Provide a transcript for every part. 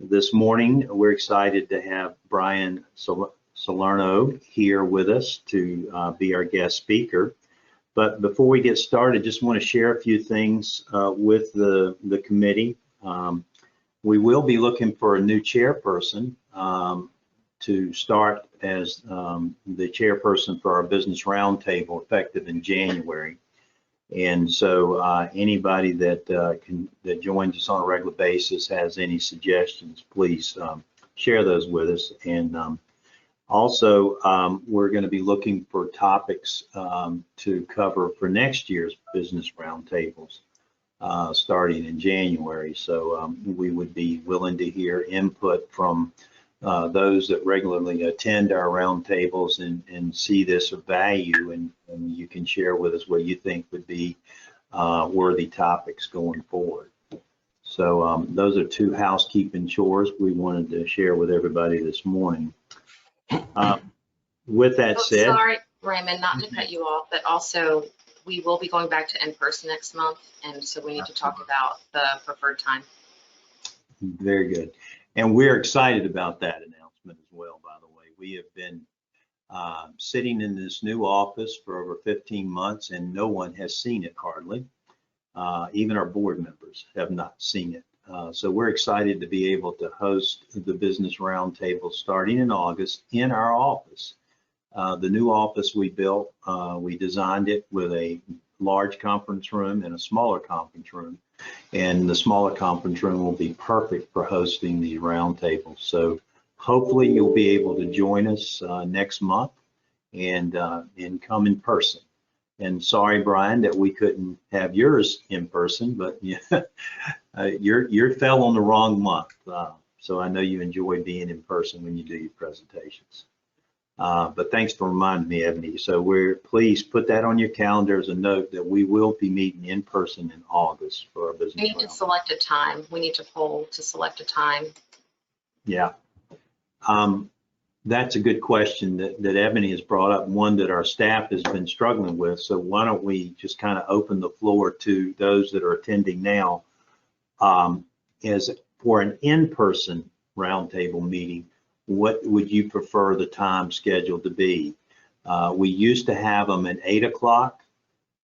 This morning, we're excited to have Bryan Selerno here with us to be our guest speaker. But before we get started, just want to share a few things with the committee. We will be looking for a new chairperson to start as the chairperson for our business roundtable effective in January. And so anybody that that joins us on a regular basis has any suggestions, please share those with us. And also, we're going to be looking for topics to cover for next year's business roundtables starting in January. So we would be willing to hear input from those that regularly attend our roundtables and see this of value, and you can share with us what you think would be worthy topics going forward. So those are two housekeeping chores we wanted to share with everybody this morning. With that said, sorry, Raymond, not to cut you off, but also we will be going back to in-person next month, and so we need to talk about the preferred time. Very good. And we're excited about that announcement as well, by the way. We have been sitting in this new office for over 15 months and no one has seen it hardly. Even our board members have not seen it. So we're excited to be able to host the business roundtable starting in August in our office. The new office we built, we designed it with a large conference room and a smaller conference room. And the smaller conference room will be perfect for hosting the roundtable. So hopefully you'll be able to join us next month and come in person. And sorry, Bryan, that we couldn't have yours in person, but yeah, you fell on the wrong month. So I know you enjoy being in person when you do your presentations. But thanks for reminding me, Ebony. So please put that on your calendar as a note that we will be meeting in person in August for our business. We need to select a time. We need to poll to select a time. Yeah. That's a good question that Ebony has brought up, one that our staff has been struggling with. So why don't we just kind of open the floor to those that are attending now. As for an in-person roundtable meeting, what would you prefer the time schedule to be? We used to have them at 8 o'clock,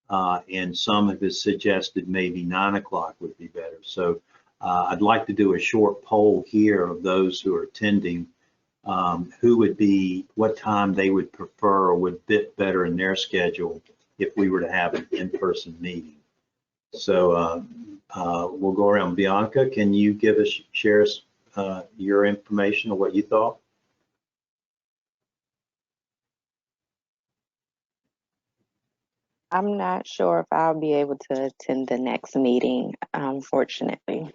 and some have suggested maybe 9 o'clock would be better. So I'd like to do a short poll here of those who are attending, who would be, what time they would prefer or would fit better in their schedule if we were to have an in-person meeting. So we'll go around. Bianca, can you share us your information or what you thought? I'm not sure if I'll be able to attend the next meeting, unfortunately.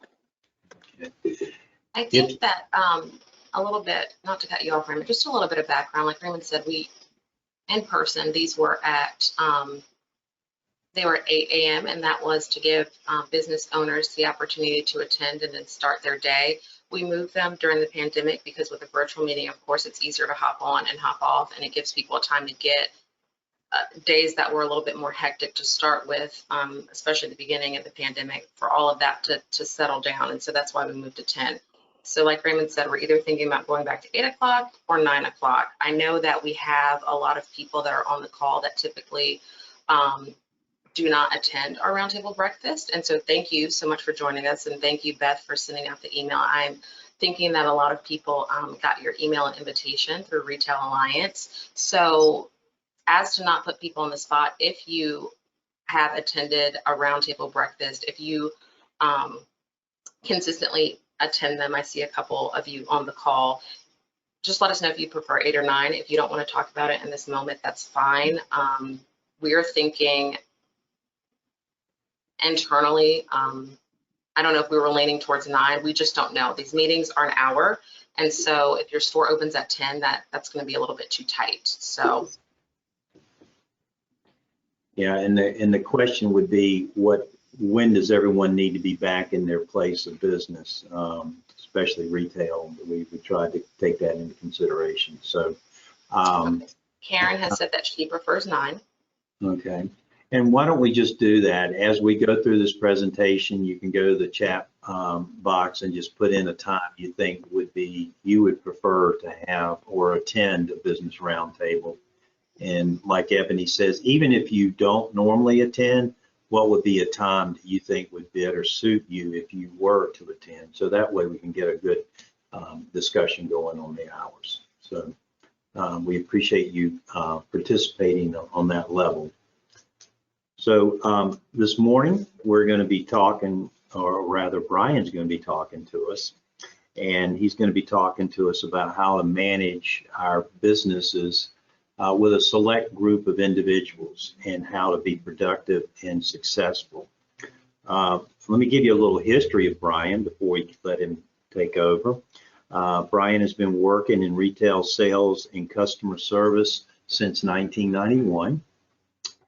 I think that a little bit, not to cut you off, Raymond, just a little bit of background. Like Raymond said, we, in person, these were at, they were at 8 a.m. and that was to give business owners the opportunity to attend and then start their day. We moved them during the pandemic because with a virtual meeting, of course, it's easier to hop on and hop off, and it gives people time to get days that were a little bit more hectic to start with, especially at the beginning of the pandemic, for all of that to settle down. And so that's why we moved to 10. So like Raymond said, we're either thinking about going back to 8 o'clock or 9 o'clock. I know that we have a lot of people that are on the call that typically do not attend our roundtable breakfast. And so thank you so much for joining us. And thank you, Beth, for sending out the email. I'm thinking that a lot of people got your email and invitation through Retail Alliance. So as to not put people on the spot, if you have attended a roundtable breakfast, if you consistently attend them, I see a couple of you on the call, just let us know if you prefer 8 or 9. If you don't want to talk about it in this moment, that's fine. We're thinking internally, I don't know if we were leaning towards 9. We just don't know. These meetings are an hour. And so if your store opens at 10, that's going to be a little bit too tight. So. Yeah, and the question would be, when does everyone need to be back in their place of business, especially retail? We tried to take that into consideration. So Karen has said that she prefers 9. Okay. And why don't we just do that? As we go through this presentation, you can go to the chat box and just put in a time you think you would prefer to have or attend a business roundtable. And like Ebony says, even if you don't normally attend, what would be a time that you think would better suit you if you were to attend? So that way we can get a good discussion going on the hours. So we appreciate you participating on that level. So this morning we're going to be talking, or rather Bryan's going to be talking to us, and he's going to be talking to us about how to manage our businesses with a select group of individuals and how to be productive and successful. Let me give you a little history of Bryan before we let him take over. Bryan has been working in retail sales and customer service since 1991.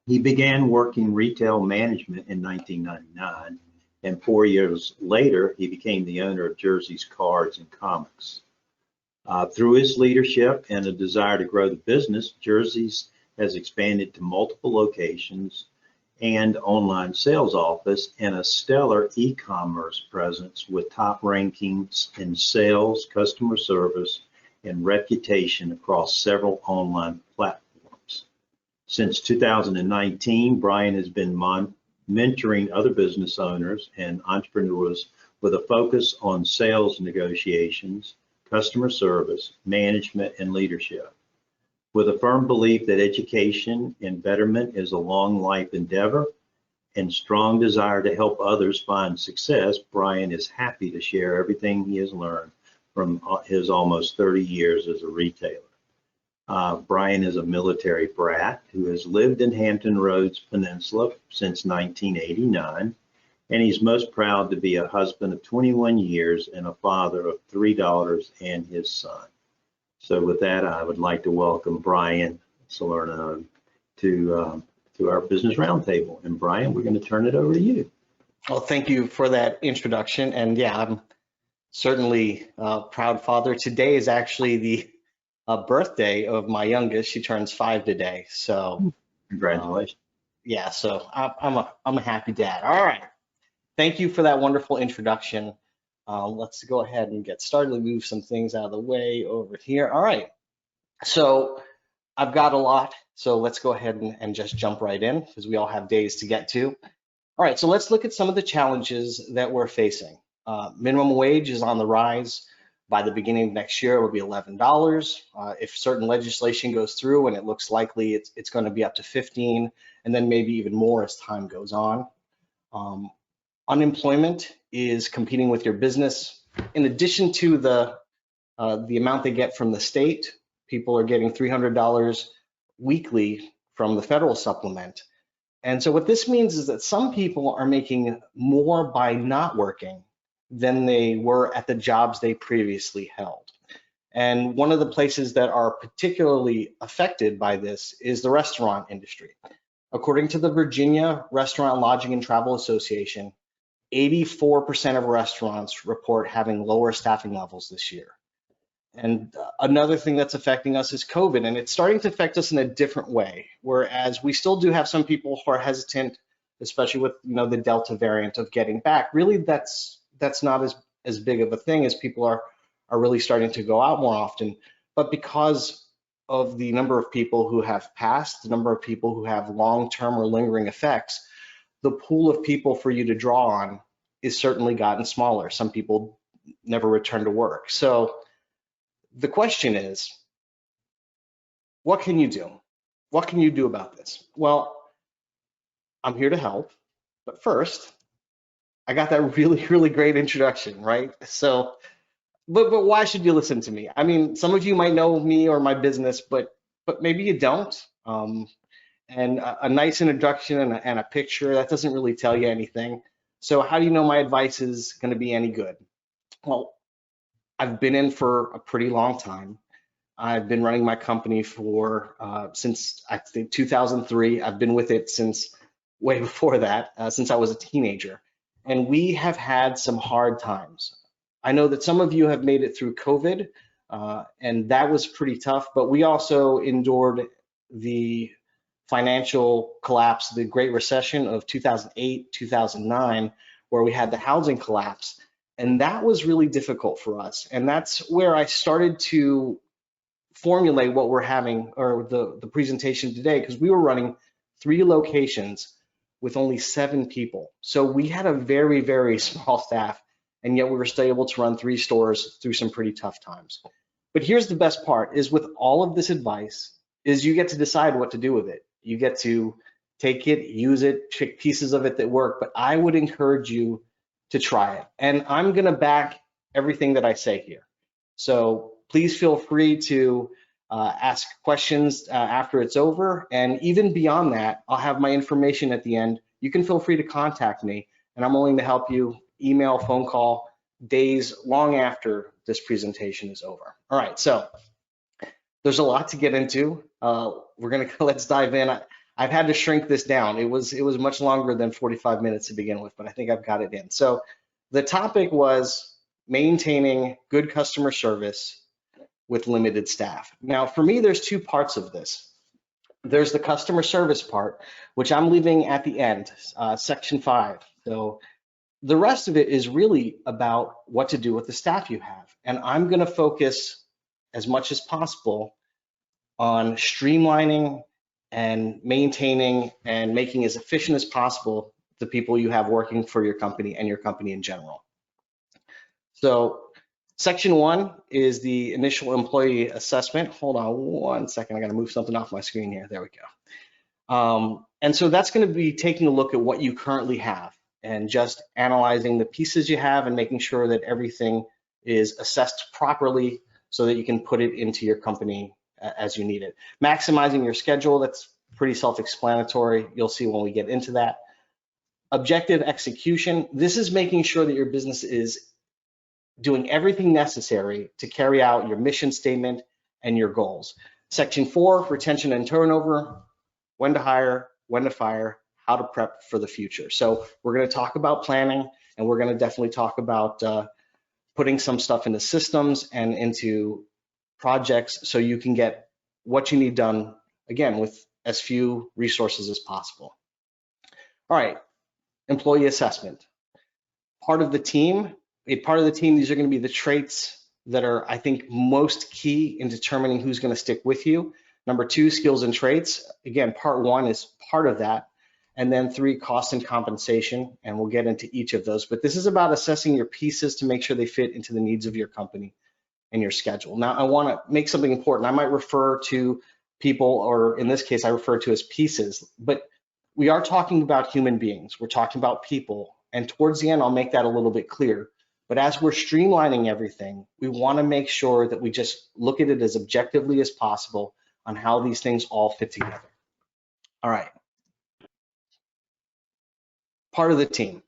He began working retail management in 1999, and 4 years later, he became the owner of Jersey's Cards and Comics. Through his leadership and a desire to grow the business, Jersey's has expanded to multiple locations and online sales office and a stellar e-commerce presence with top rankings in sales, customer service, and reputation across several online platforms. Since 2019, Bryan has been mentoring other business owners and entrepreneurs with a focus on sales negotiations, customer service, management, and leadership. With a firm belief that education and betterment is a long life endeavor and strong desire to help others find success, Bryan is happy to share everything he has learned from his almost 30 years as a retailer. Bryan is a military brat who has lived in Hampton Roads Peninsula since 1989, and he's most proud to be a husband of 21 years and a father of 3 daughters and his son. So with that, I would like to welcome Bryan Selerno to our Business Roundtable. And Bryan, we're going to turn it over to you. Well, thank you for that introduction. And yeah, I'm certainly a proud father. Today is actually the birthday of my youngest. She turns 5 today. So congratulations. Yeah, so I'm a happy dad. All right. Thank you for that wonderful introduction. Let's go ahead and get started. Let me move some things out of the way over here. All right. So I've got a lot. So let's go ahead and just jump right in because we all have days to get to. All right. So let's look at some of the challenges that we're facing. Minimum wage is on the rise. By the beginning of next year, it will be $11. If certain legislation goes through, and it looks likely it's going to be up to 15, and then maybe even more as time goes on. Unemployment is competing with your business. In addition to the amount they get from the state, people are getting $300 weekly from the federal supplement. And so what this means is that some people are making more by not working than they were at the jobs they previously held. And one of the places that are particularly affected by this is the restaurant industry. According to the Virginia Restaurant, Lodging, and Travel Association, 84% of restaurants report having lower staffing levels this year. And another thing that's affecting us is COVID, and it's starting to affect us in a different way, whereas we still do have some people who are hesitant, especially with the Delta variant, of getting back. Really, that's not as big of a thing, as people are really starting to go out more often. But because of the number of people who have passed, the number of people who have long-term or lingering effects, the pool of people for you to draw on is certainly gotten smaller. Some people never return to work. So the question is, what can you do? What can you do about this? Well, I'm here to help, but first, I got that really great introduction, right? So, but why should you listen to me? I mean, some of you might know me or my business, but maybe you don't. And a nice introduction and a picture, that doesn't really tell you anything. So how do you know my advice is going to be any good? Well, I've been in for a pretty long time. I've been running my company for since I think 2003. I've been with it since way before that, since I was a teenager. And we have had some hard times. I know that some of you have made it through COVID, and that was pretty tough, but we also endured the financial collapse, the Great Recession of 2008, 2009, where we had the housing collapse. And that was really difficult for us. And that's where I started to formulate what we're having, or the presentation today, because we were running 3 locations with only 7 people. So we had a very, very small staff, and yet we were still able to run 3 stores through some pretty tough times. But here's the best part, is with all of this advice, is you get to decide what to do with it. You get to take it, use it, pick pieces of it that work, but I would encourage you to try it. And I'm gonna back everything that I say here. So please feel free to ask questions after it's over. And even beyond that, I'll have my information at the end. You can feel free to contact me, and I'm willing to help you, email, phone call, days long after this presentation is over. All right, so there's a lot to get into. Let's dive in. I've had to shrink this down. It was much longer than 45 minutes to begin with, but I think I've got it in. So the topic was maintaining good customer service with limited staff. Now, for me, there's 2 parts of this. There's the customer service part, which I'm leaving at the end, section 5. So the rest of it is really about what to do with the staff you have. And I'm gonna focus as much as possible on streamlining and maintaining and making as efficient as possible the people you have working for your company and your company in general. So section 1 is the initial employee assessment. Hold on one second, I gotta move something off my screen here. There we go. And so that's gonna be taking a look at what you currently have and just analyzing the pieces you have and making sure that everything is assessed properly so that you can put it into your company as you need it. Maximizing your schedule, that's pretty self-explanatory. You'll see when we get into that. Objective execution, this is making sure that your business is doing everything necessary to carry out your mission statement and your goals. Section 4, retention and turnover, when to hire, when to fire, how to prep for the future. So we're gonna talk about planning, and we're gonna definitely talk about putting some stuff into systems and into projects so you can get what you need done, again, with as few resources as possible. All right, employee assessment. Part of the team, these are going to be the traits that are, I think, most key in determining who's going to stick with you. Number 2, skills and traits. Again, part 1 is part of that. And then 3, cost and compensation, and we'll get into each of those. But this is about assessing your pieces to make sure they fit into the needs of your company and your schedule. Now, I want to make something important. I might refer to people, or in this case, I refer to as pieces, but we are talking about human beings. We're talking about people. And towards the end, I'll make that a little bit clear. But as we're streamlining everything, we want to make sure that we just look at it as objectively as possible on how these things all fit together. All right. Part of the team.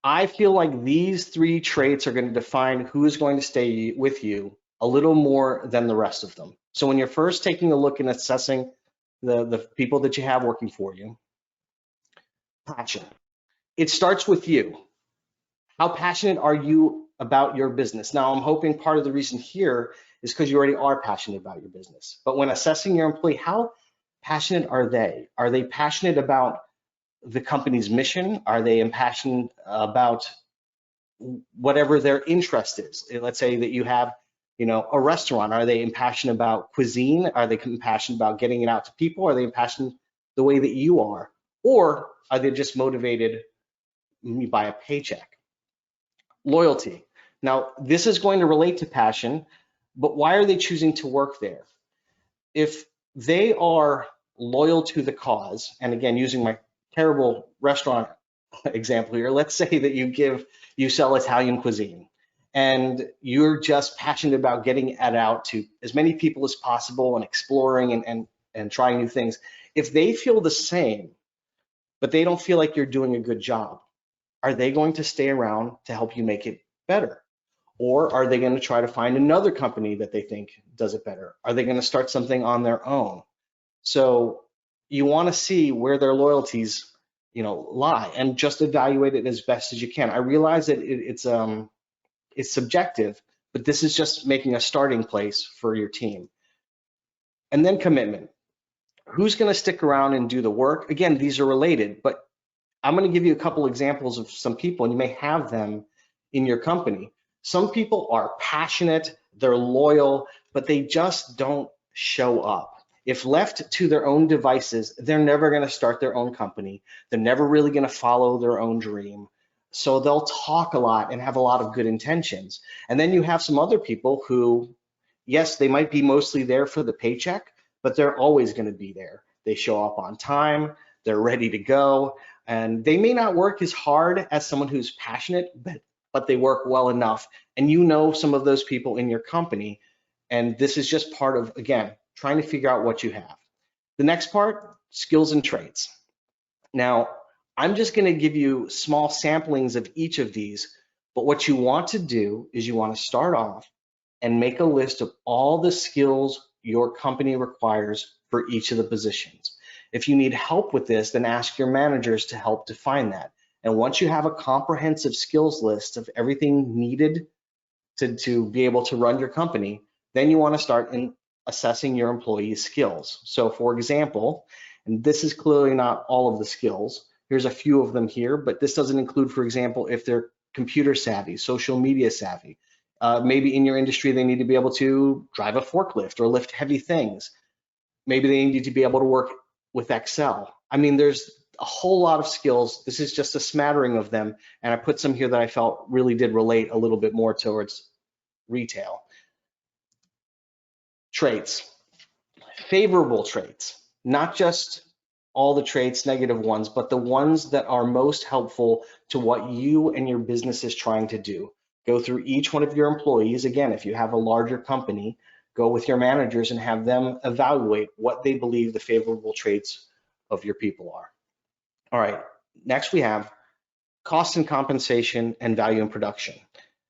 I feel like these 3 traits are going to define who is going to stay with you a little more than the rest of them. So when you're first taking a look and assessing the people that you have working for you, passion. It starts with you. How passionate are you about your business? Now, I'm hoping part of the reason here is because you already are passionate about your business. But when assessing your employee, how passionate are they? Are they passionate about the company's mission? Are they passionate about whatever their interest is? Let's say that you have, a restaurant. Are they passionate about cuisine? Are they passionate about getting it out to people? Are they passionate the way that you are? Or are they just motivated by a paycheck? Loyalty. Now, this is going to relate to passion, but why are they choosing to work there? If they are loyal to the cause, and again, using my terrible restaurant example here, let's say that you sell Italian cuisine and you're just passionate about getting it out to as many people as possible and exploring and trying new things. If they feel the same, but they don't feel like you're doing a good job, are they going to stay around to help you make it better? Or are they going to try to find another company that they think does it better? Are they going to start something on their own? So you want to see where their loyalties, lie, and just evaluate it as best as you can. I realize that it's subjective, but this is just making a starting place for your team. And then commitment. Who's going to stick around and do the work? Again, these are related, but I'm going to give you a couple examples of some people, and you may have them in your company. Some people are passionate, they're loyal, but they just don't show up. If left to their own devices, they're never going to start their own company. They're never really going to follow their own dream. So they'll talk a lot and have a lot of good intentions. And then you have some other people who, yes, they might be mostly there for the paycheck, but they're always going to be there. They show up on time, they're ready to go, and they may not work as hard as someone who's passionate, but they work well enough. And you know some of those people in your company. And this is just part of, again, trying to figure out what you have. The next part, skills and traits. Now, I'm just going to give you small samplings of each of these, but what you want to do is you want to start off and make a list of all the skills your company requires for each of the positions. If you need help with this, then ask your managers to help define that. And once you have a comprehensive skills list of everything needed to be able to run your company, then you want to start in assessing your employees' skills. So for example, and this is clearly not all of the skills, here's a few of them here, but this doesn't include, for example, if they're computer savvy, social media savvy. Maybe in your industry, they need to be able to drive a forklift or lift heavy things. Maybe they need to be able to work with Excel. I mean, there's a whole lot of skills. This is just a smattering of them. And I put some here that I felt really did relate a little bit more towards retail. Traits, favorable traits, not just all the traits, negative ones, but the ones that are most helpful to what you and your business is trying to do. Go through each one of your employees. Again, if you have a larger company, go with your managers and have them evaluate what they believe the favorable traits of your people are. All right, next we have cost and compensation and value in production.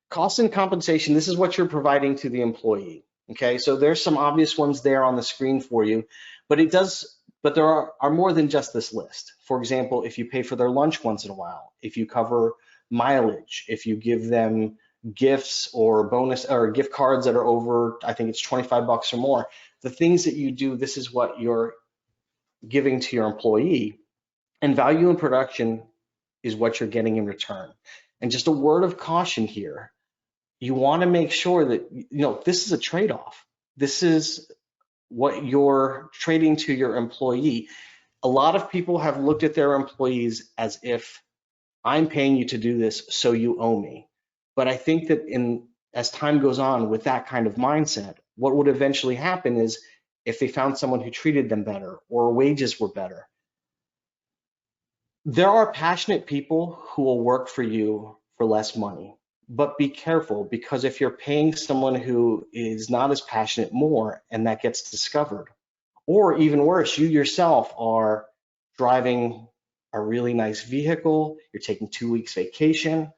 Cost and compensation, this is what you're providing to the employee. Okay, so there's some obvious ones there on the screen for you, but there are more than just this list. For example, if you pay for their lunch once in a while, if you cover mileage, if you give them gifts or bonus or gift cards that are over, I think it's 25 bucks or more, the things that you do, this is what you're giving to your employee. And value in production is what you're getting in return. And just a word of caution here, you want to make sure that, this is a trade-off. This is what you're trading to your employee. A lot of people have looked at their employees as if I'm paying you to do this, so you owe me. But I think that as time goes on with that kind of mindset, what would eventually happen is if they found someone who treated them better or wages were better. There are passionate people who will work for you for less money, but be careful, because if you're paying someone who is not as passionate more and that gets discovered, or even worse, you yourself are driving a really nice vehicle, you're taking 2 weeks vacation,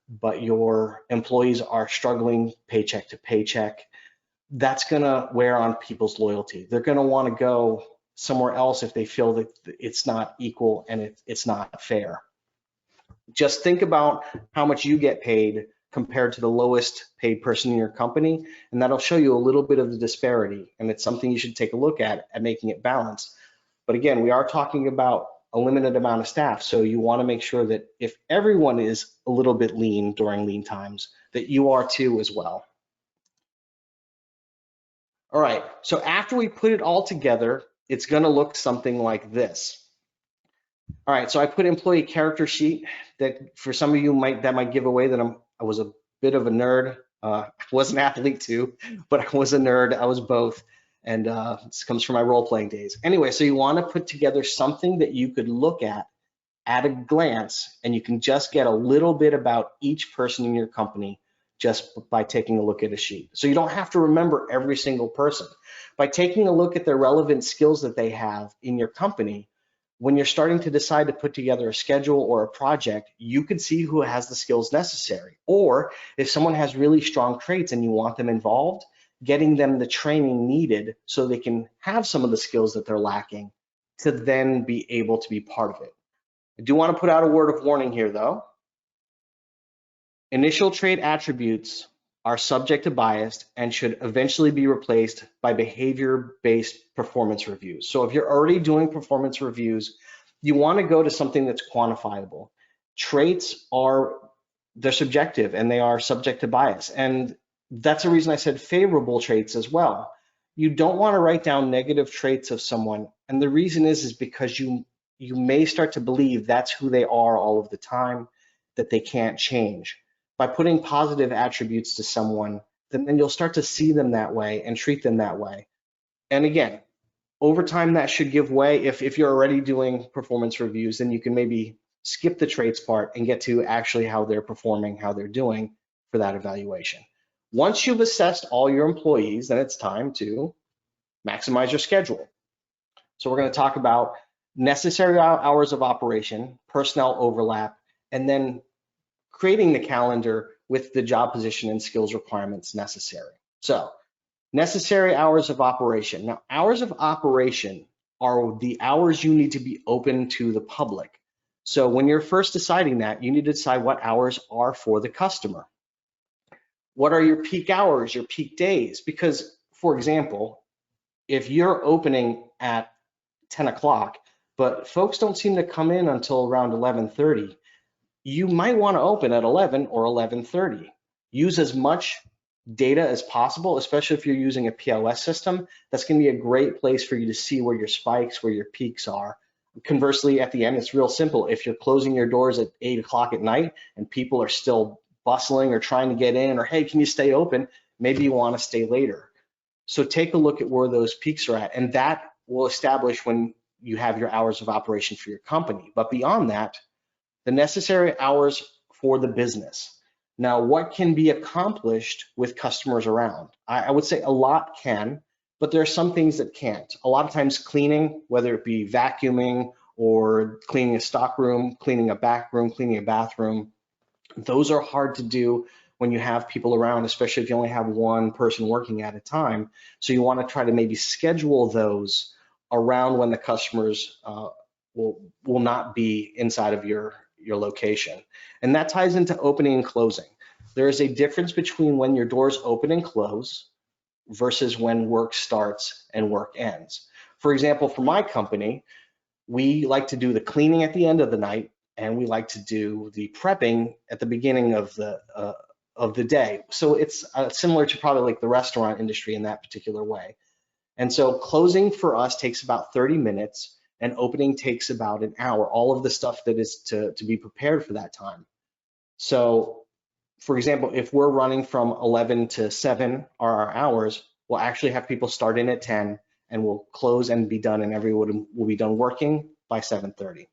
but your employees are struggling paycheck to paycheck, that's gonna wear on people's loyalty. They're gonna wanna go somewhere else if they feel that it's not equal and it's not fair. Just think about how much you get paid compared to the lowest paid person in your company, and that'll show you a little bit of the disparity, and it's something you should take a look at making it balanced. But again, we are talking about a limited amount of staff, so you want to make sure that if everyone is a little bit lean during lean times, that you are too as well. All right, so after we put it all together, it's going to look something like this. All right, so I put employee character sheet that for some of you might give away that I was a bit of a nerd. I was an athlete too, but I was a nerd. I was both, and this comes from my role-playing days. Anyway, so you want to put together something that you could look at a glance, and you can just get a little bit about each person in your company just by taking a look at a sheet. So you don't have to remember every single person. By taking a look at the relevant skills that they have in your company, when you're starting to decide to put together a schedule or a project, you could see who has the skills necessary. Or if someone has really strong traits and you want them involved, getting them the training needed so they can have some of the skills that they're lacking to then be able to be part of it. I do want to put out a word of warning here though. Initial trait attributes are subject to bias and should eventually be replaced by behavior-based performance reviews. So if you're already doing performance reviews, you want to go to something that's quantifiable. Traits they're subjective and they are subject to bias. And that's the reason I said favorable traits as well. You don't want to write down negative traits of someone. And the reason is because you may start to believe that's who they are all of the time, that they can't change. By putting positive attributes to someone, then you'll start to see them that way and treat them that way. And again, over time, that should give way. If you're already doing performance reviews, then you can maybe skip the traits part and get to actually how they're performing, how they're doing for that evaluation. Once you've assessed all your employees, then it's time to maximize your schedule. So we're going to talk about necessary hours of operation, personnel overlap, and then creating the calendar with the job position and skills requirements necessary. So necessary hours of operation. Now, hours of operation are the hours you need to be open to the public. So when you're first deciding that, you need to decide what hours are for the customer. What are your peak hours, your peak days? Because, for example, if you're opening at 10 o'clock, but folks don't seem to come in until around 11:30, you might want to open at 11 or 11:30. Use as much data as possible, especially if you're using a POS system. That's going to be a great place for you to see where your spikes, where your peaks are. Conversely, at the end, it's real simple. If you're closing your doors at 8 o'clock at night and people are still bustling or trying to get in, or hey, can you stay open? Maybe you want to stay later. So take a look at where those peaks are at, and that will establish when you have your hours of operation for your company. But beyond that, the necessary hours for the business. Now, what can be accomplished with customers around? I would say a lot can, but there are some things that can't. A lot of times cleaning, whether it be vacuuming or cleaning a stock room, cleaning a back room, cleaning a bathroom, those are hard to do when you have people around, especially if you only have one person working at a time. So you want to try to maybe schedule those around when the customers will not be inside of your location. And that ties into opening and closing. There is a difference between when your doors open and close versus when work starts and work ends. For example, for my company, we like to do the cleaning at the end of the night, and we like to do the prepping at the beginning of the day. So it's similar to probably like the restaurant industry in that particular way. And so closing for us takes about 30 minutes and opening takes about an hour, all of the stuff that is to be prepared for that time. So for example, if we're running from 11 to 7 are our hours, we'll actually have people start in at 10 and we'll close and be done, and everyone will be done working by 7:30.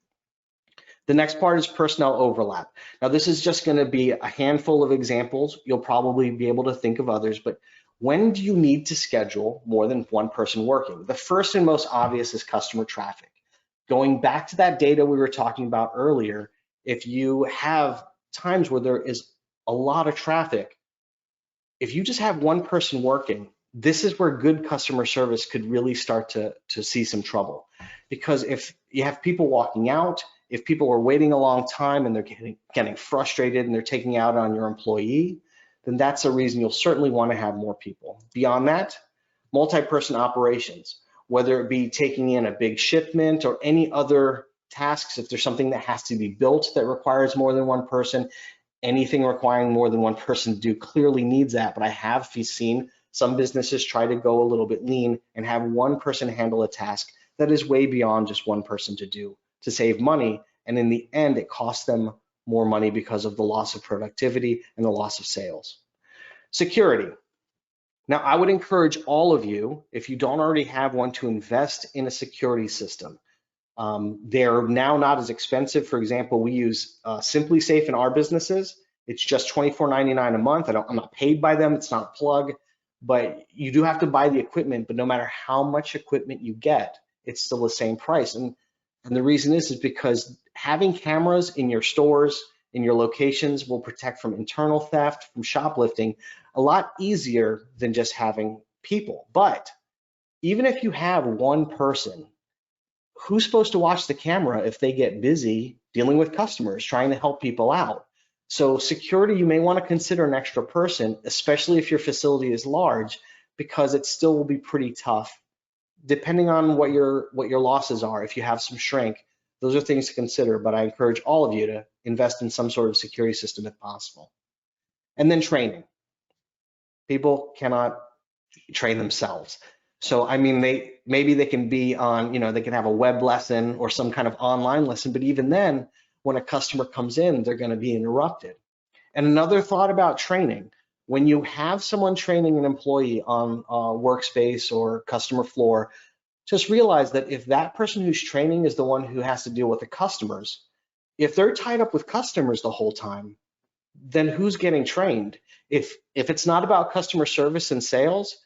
The next part is personnel overlap. Now, this is just going to be a handful of examples. You'll probably be able to think of others, but when do you need to schedule more than one person working? The first and most obvious is customer traffic. Going back to that data we were talking about earlier, if you have times where there is a lot of traffic, if you just have one person working, this is where good customer service could really start to see some trouble. Because if you have people walking out, if people are waiting a long time and they're getting frustrated and they're taking out on your employee, then that's a reason you'll certainly want to have more people. Beyond that, multi-person operations, whether it be taking in a big shipment or any other tasks, if there's something that has to be built that requires more than one person, anything requiring more than one person to do clearly needs that. But I have seen some businesses try to go a little bit lean and have one person handle a task that is way beyond just one person to do, to save money. And in the end, it costs them more money because of the loss of productivity and the loss of sales. Security. Now, I would encourage all of you, if you don't already have one, to invest in a security system. They're now not as expensive. For example, we use Simply Safe in our businesses. It's just $24.99 a month. I'm not paid by them. It's not a plug, but you do have to buy the equipment. But no matter how much equipment you get, it's still the same price. And the reason is because having cameras in your stores, in your locations, will protect from internal theft, from shoplifting, a lot easier than just having people. But even if you have one person, who's supposed to watch the camera if they get busy dealing with customers, trying to help people out? So security, you may want to consider an extra person, especially if your facility is large, because it still will be pretty tough depending on what your losses are. If you have some shrink, those are things to consider, but I encourage all of you to invest in some sort of security system if possible. And then training. People cannot train themselves. So, I mean, maybe they can be on, they can have a web lesson or some kind of online lesson, but even then, when a customer comes in, they're going to be interrupted. And another thought about training, when you have someone training an employee on workspace or customer floor, just realize that if that person who's training is the one who has to deal with the customers, if they're tied up with customers the whole time, then who's getting trained? If it's not about customer service and sales,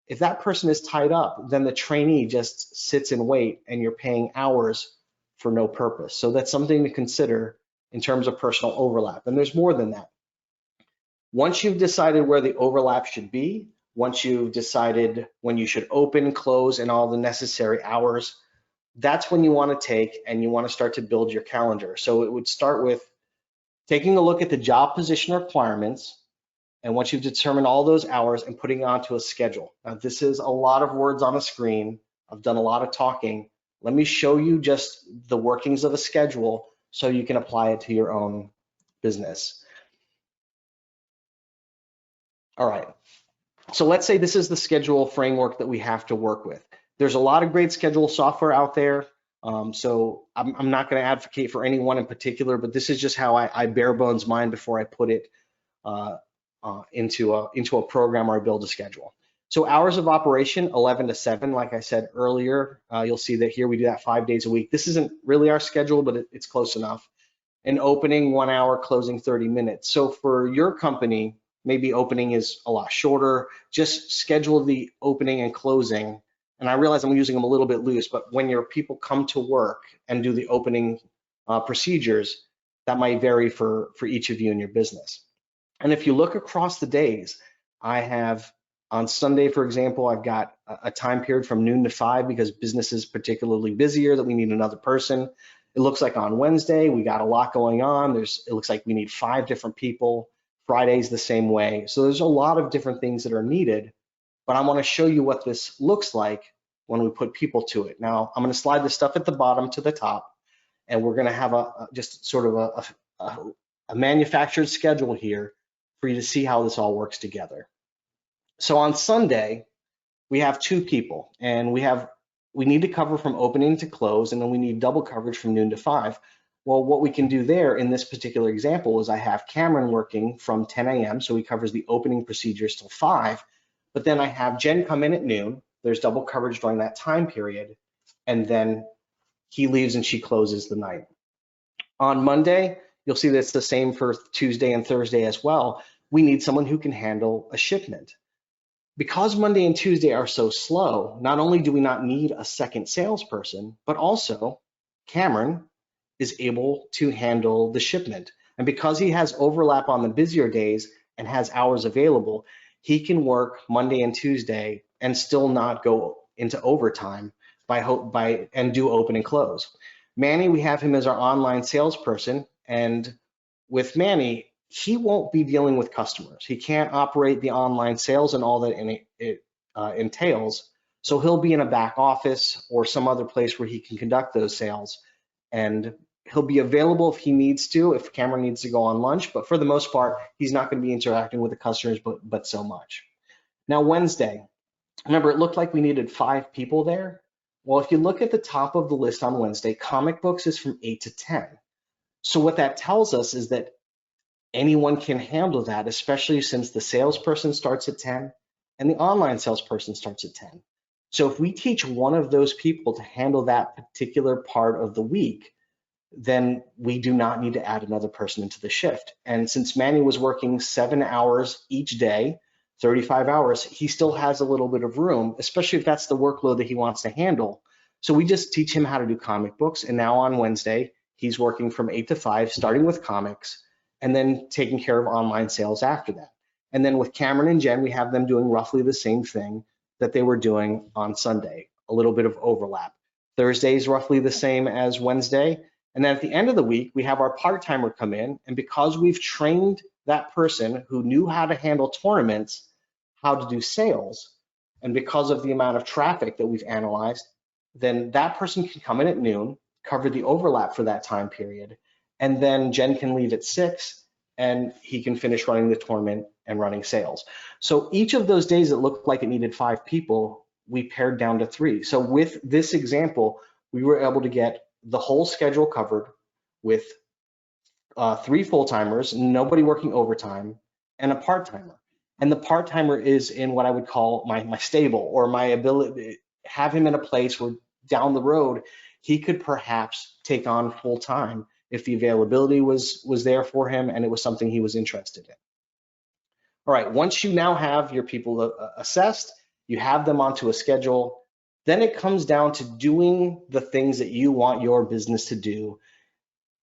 if that person is tied up, then the trainee just sits and wait and you're paying hours for no purpose. So that's something to consider in terms of personal overlap. And there's more than that. Once you've decided where the overlap should be, once you've decided when you should open, close, and all the necessary hours, that's when you want to take and you want to start to build your calendar. So it would start with taking a look at the job position requirements, and once you've determined all those hours, and putting it onto a schedule. Now, this is a lot of words on a screen. I've done a lot of talking. Let me show you just the workings of a schedule so you can apply it to your own business. All right. So let's say this is the schedule framework that we have to work with. There's a lot of great schedule software out there. So I'm not going to advocate for anyone in particular, but this is just how I bare bones mine before I put it into a program or I build a schedule. So hours of operation, 11 to 7, like I said earlier. You'll see that here we do that 5 days a week. This isn't really our schedule, but it's close enough. And opening 1 hour, closing 30 minutes. So for your company, maybe opening is a lot shorter. Just schedule the opening and closing. And I realize I'm using them a little bit loose, but when your people come to work and do the opening procedures, that might vary for each of you in your business. And if you look across the days, I have on Sunday, for example, I've got a time period from noon to 5 because business is particularly busier that we need another person. It looks like on Wednesday, we got a lot going on. It looks like we need 5 different people. Friday's the same way. So there's a lot of different things that are needed, but I want to show you what this looks like when we put people to it. Now, I'm going to slide the stuff at the bottom to the top, and we're going to have just sort of a manufactured schedule here for you to see how this all works together. So on Sunday, we have 2 people, and we need to cover from opening to close, and then we need double coverage from noon to 5. Well, what we can do there in this particular example is I have Cameron working from 10 a.m., so he covers the opening procedures till 5, but then I have Jen come in at noon. There's double coverage during that time period, and then he leaves and she closes the night. On Monday, you'll see that it's the same for Tuesday and Thursday as well. We need someone who can handle a shipment. Because Monday and Tuesday are so slow, not only do we not need a second salesperson, but also Cameron is able to handle the shipment. And because he has overlap on the busier days and has hours available, he can work Monday and Tuesday and still not go into overtime and do open and close. Manny, we have him as our online salesperson, and with Manny, he won't be dealing with customers. He can't operate the online sales and all that it entails. So he'll be in a back office or some other place where he can conduct those sales, and he'll be available if he needs to, if Cameron needs to go on lunch, but for the most part, he's not going to be interacting with the customers, but so much. Now, Wednesday, remember, it looked like we needed 5 people there. Well, if you look at the top of the list on Wednesday, comic books is from 8 to 10. So what that tells us is that anyone can handle that, especially since the salesperson starts at 10 and the online salesperson starts at 10. So if we teach one of those people to handle that particular part of the week, then we do not need to add another person into the shift. And since Manny was working 7 hours each day, 35 hours, he still has a little bit of room, especially if that's the workload that he wants to handle. So we just teach him how to do comic books. And now on Wednesday, he's working from 8 to 5, starting with comics, and then taking care of online sales after that. And then with Cameron and Jen, we have them doing roughly the same thing that they were doing on Sunday, a little bit of overlap. Thursday is roughly the same as Wednesday, And then at the end of the week, we have our part-timer come in, and because we've trained that person who knew how to handle tournaments, how to do sales, and because of the amount of traffic that we've analyzed, then that person can come in at noon, cover the overlap for that time period, and then Jen can leave at 6, and he can finish running the tournament and running sales. So each of those days that looked like it needed 5 people, we pared down to 3. So with this example, we were able to get the whole schedule covered with 3 full-timers, nobody working overtime, and a part-timer. And the part-timer is in what I would call my stable, or my ability to have him in a place where down the road, he could perhaps take on full-time if the availability was there for him and it was something he was interested in. All right, once you now have your people assessed, you have them onto a schedule, then it comes down to doing the things that you want your business to do,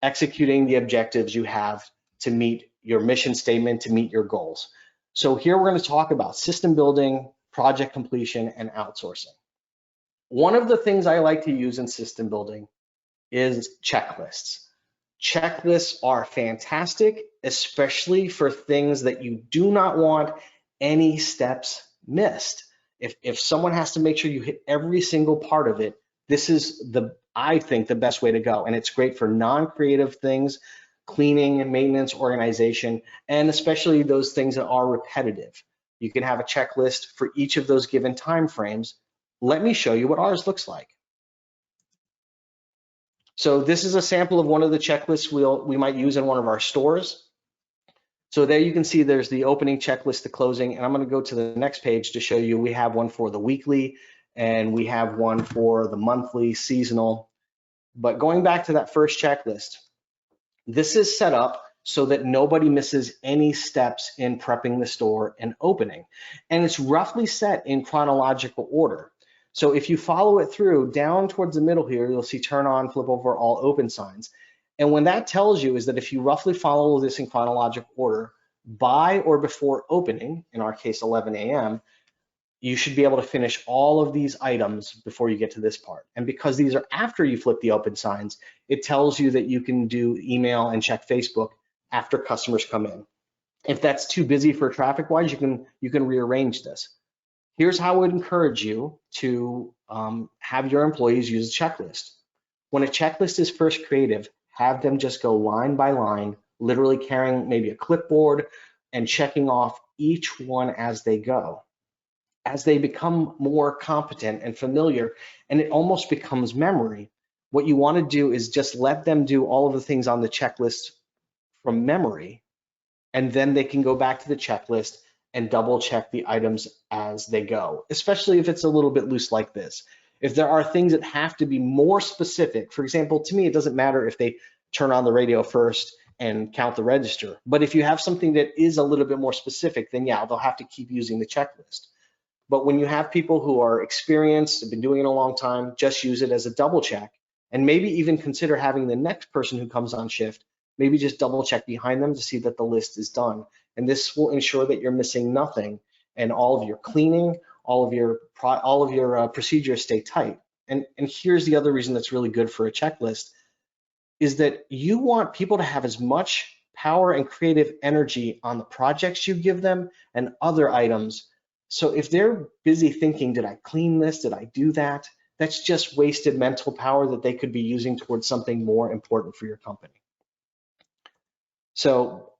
executing the objectives you have to meet your mission statement, to meet your goals. So here we're going to talk about system building, project completion, and outsourcing. One of the things I like to use in system building is checklists. Checklists are fantastic, especially for things that you do not want any steps missed. If someone has to make sure you hit every single part of it, this is I think the best way to go. And it's great for non-creative things, cleaning and maintenance, organization, and especially those things that are repetitive. You can have a checklist for each of those given time frames. Let me show you what ours looks like. So this is a sample of one of the checklists we might use in one of our stores. So there you can see there's the opening checklist, the closing, and I'm going to go to the next page to show you we have one for the weekly and we have one for the monthly, seasonal. But going back to that first checklist, this is set up so that nobody misses any steps in prepping the store and opening. And it's roughly set in chronological order. So if you follow it through, down towards the middle here, you'll see turn on, flip over, all open signs. And when that tells you is that if you roughly follow this in chronological order, by or before opening, in our case 11 a.m., you should be able to finish all of these items before you get to this part. And because these are after you flip the open signs, it tells you that you can do email and check Facebook after customers come in. If that's too busy for traffic-wise, you can rearrange this. Here's how I would encourage you to have your employees use a checklist. When a checklist is first created, have them just go line by line, literally carrying maybe a clipboard and checking off each one as they go. As they become more competent and familiar, and it almost becomes memory, what you want to do is just let them do all of the things on the checklist from memory, and then they can go back to the checklist and double check the items as they go, especially if it's a little bit loose like this. If there are things that have to be more specific, for example, to me, it doesn't matter if they turn on the radio first and count the register. But if you have something that is a little bit more specific, then yeah, they'll have to keep using the checklist. But when you have people who are experienced, have been doing it a long time, just use it as a double check, and maybe even consider having the next person who comes on shift, maybe just double check behind them to see that the list is done. And this will ensure that you're missing nothing, and all of your cleaning, all of your procedures stay tight. And here's the other reason that's really good for a checklist, is that you want people to have as much power and creative energy on the projects you give them and other items. So if they're busy thinking, did I clean this? Did I do that? That's just wasted mental power that they could be using towards something more important for your company. So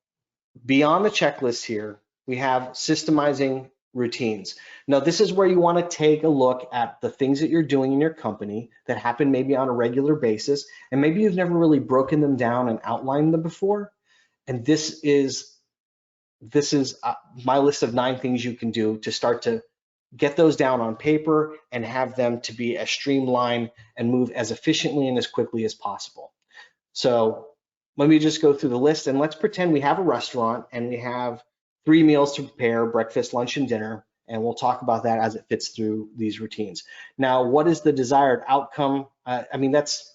beyond the checklist here, we have systemizing routines. Now, this is where you want to take a look at the things that you're doing in your company that happen maybe on a regular basis, and maybe you've never really broken them down and outlined them before. And this is my list of 9 things you can do to start to get those down on paper and have them to be as streamlined and move as efficiently and as quickly as possible. So let me just go through the list, and let's pretend we have a restaurant and we have 3 meals to prepare, breakfast, lunch, and dinner, and we'll talk about that as it fits through these routines. Now, what is the desired outcome? I mean, that's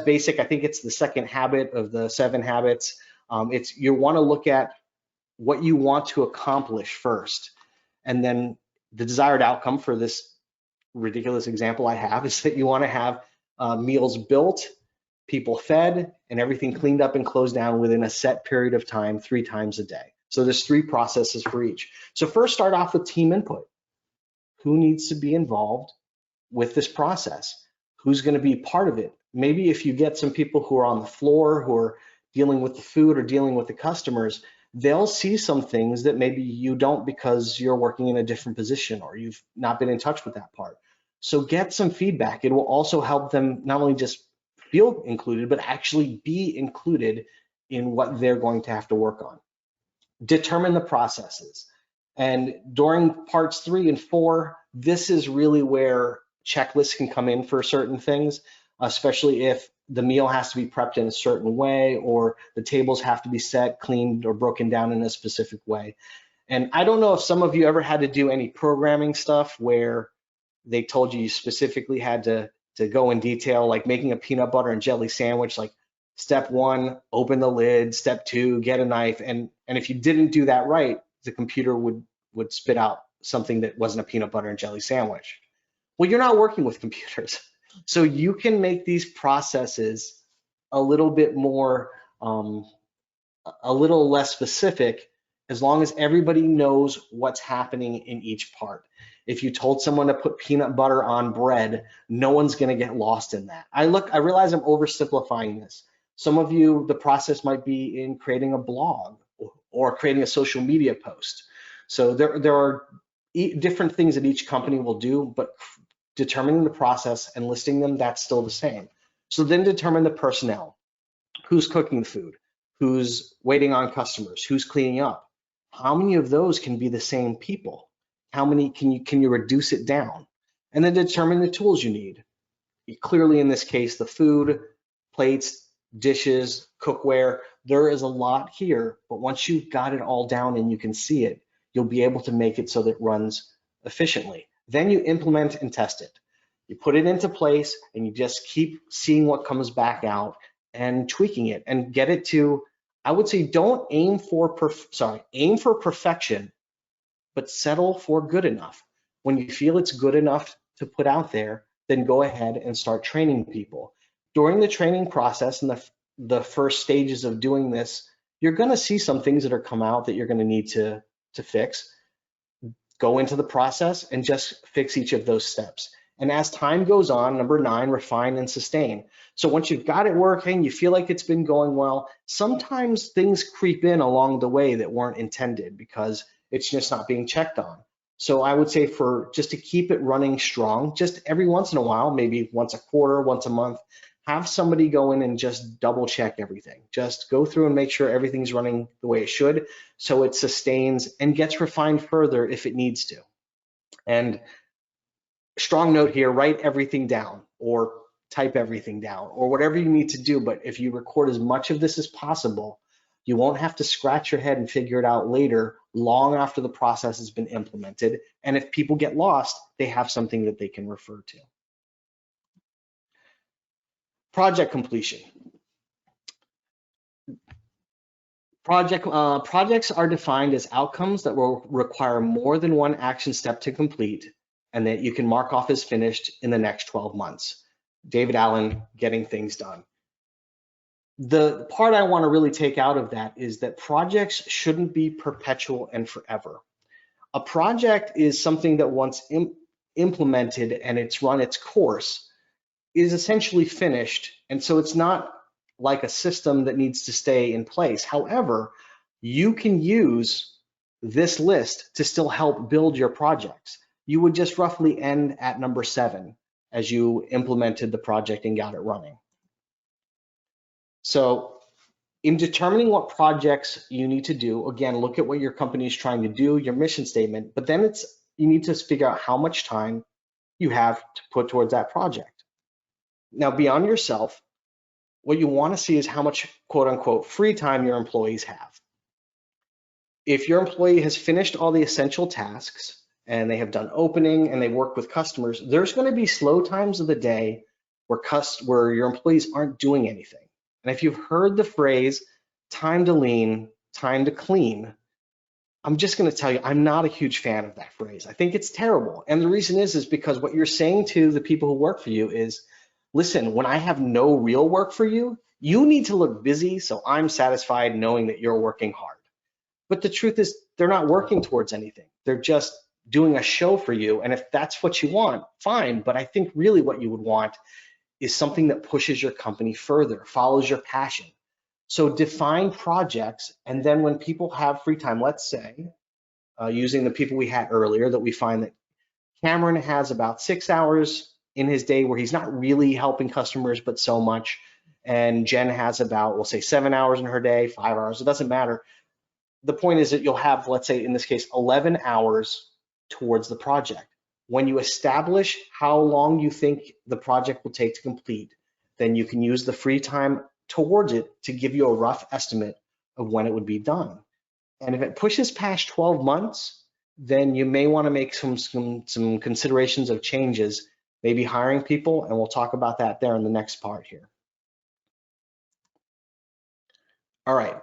basic. I think it's the second habit of the 7 habits. You want to look at what you want to accomplish first, and then the desired outcome for this ridiculous example I have is that you want to have meals built, people fed, and everything cleaned up and closed down within a set period of time, 3 times a day. So there's 3 processes for each. So first start off with team input. Who needs to be involved with this process? Who's going to be part of it? Maybe if you get some people who are on the floor, who are dealing with the food or dealing with the customers, they'll see some things that maybe you don't because you're working in a different position or you've not been in touch with that part. So get some feedback. It will also help them not only just feel included, but actually be included in what they're going to have to work on. Determine the processes. And during parts 3 and 4, this is really where checklists can come in for certain things, especially if the meal has to be prepped in a certain way or the tables have to be set, cleaned, or broken down in a specific way. And I don't know if some of you ever had to do any programming stuff where they told you specifically had to go in detail, like making a peanut butter and jelly sandwich, like step 1, open the lid, step 2, get a knife. And if you didn't do that right, the computer would spit out something that wasn't a peanut butter and jelly sandwich. Well, you're not working with computers. So you can make these processes a little bit more, a little less specific, as long as everybody knows what's happening in each part. If you told someone to put peanut butter on bread, no one's gonna get lost in that. I realize I'm oversimplifying this. Some of you, the process might be in creating a blog or creating a social media post. So there are different things that each company will do, but determining the process and listing them, that's still the same. So then determine the personnel. Who's cooking the food? Who's waiting on customers? Who's cleaning up? How many of those can be the same people? How many can you reduce it down? And then determine the tools you need. Clearly in this case, the food, plates, dishes, cookware, there is a lot here, but once you've got it all down and you can see it, you'll be able to make it so that it runs efficiently. Then you implement and test it. You put it into place and you just keep seeing what comes back out and tweaking it and get it to, I would say, don't aim for perfection, but settle for good enough. When you feel it's good enough to put out there, then go ahead and start training people. During the training process and the first stages of doing this, you're gonna see some things that are come out that you're gonna need to fix. Go into the process and just fix each of those steps. And as time goes on, number 9, refine and sustain. So once you've got it working, you feel like it's been going well, sometimes things creep in along the way that weren't intended because it's just not being checked on. So I would say just to keep it running strong, just every once in a while, maybe once a quarter, once a month, have somebody go in and just double check everything. Just go through and make sure everything's running the way it should so it sustains and gets refined further if it needs to. And strong note here, write everything down or type everything down or whatever you need to do. But if you record as much of this as possible, you won't have to scratch your head and figure it out later, long after the process has been implemented. And if people get lost, they have something that they can refer to. Project completion. Projects are defined as outcomes that will require more than one action step to complete and that you can mark off as finished in the next 12 months. David Allen, Getting Things Done. The part I want to really take out of that is that projects shouldn't be perpetual and forever. A project is something that once implemented and it's run its course is essentially finished. And so it's not like a system that needs to stay in place. However, you can use this list to still help build your projects. You would just roughly end at number 7 as you implemented the project and got it running. So in determining what projects you need to do, again, look at what your company is trying to do, your mission statement, but then you need to figure out how much time you have to put towards that project. Now, beyond yourself, what you want to see is how much quote unquote free time your employees have. If your employee has finished all the essential tasks and they have done opening and they work with customers, there's going to be slow times of the day where your employees aren't doing anything. And if you've heard the phrase, time to lean, time to clean, I'm just going to tell you, I'm not a huge fan of that phrase. I think it's terrible. And the reason is because what you're saying to the people who work for you is, listen, when I have no real work for you, you need to look busy so I'm satisfied knowing that you're working hard. But the truth is they're not working towards anything. They're just doing a show for you. And if that's what you want, fine. But I think really what you would want is something that pushes your company further, follows your passion. So define projects, and then when people have free time, let's say, using the people we had earlier, that we find that Cameron has about 6 hours in his day where he's not really helping customers, but so much. And Jen has about, we'll say 7 hours in her day, 5 hours, it doesn't matter. The point is that you'll have, let's say in this case, 11 hours towards the project. When you establish how long you think the project will take to complete, then you can use the free time towards it to give you a rough estimate of when it would be done. And if it pushes past 12 months, then you may want to make some considerations of changes, maybe hiring people, and we'll talk about that there in the next part here. All right,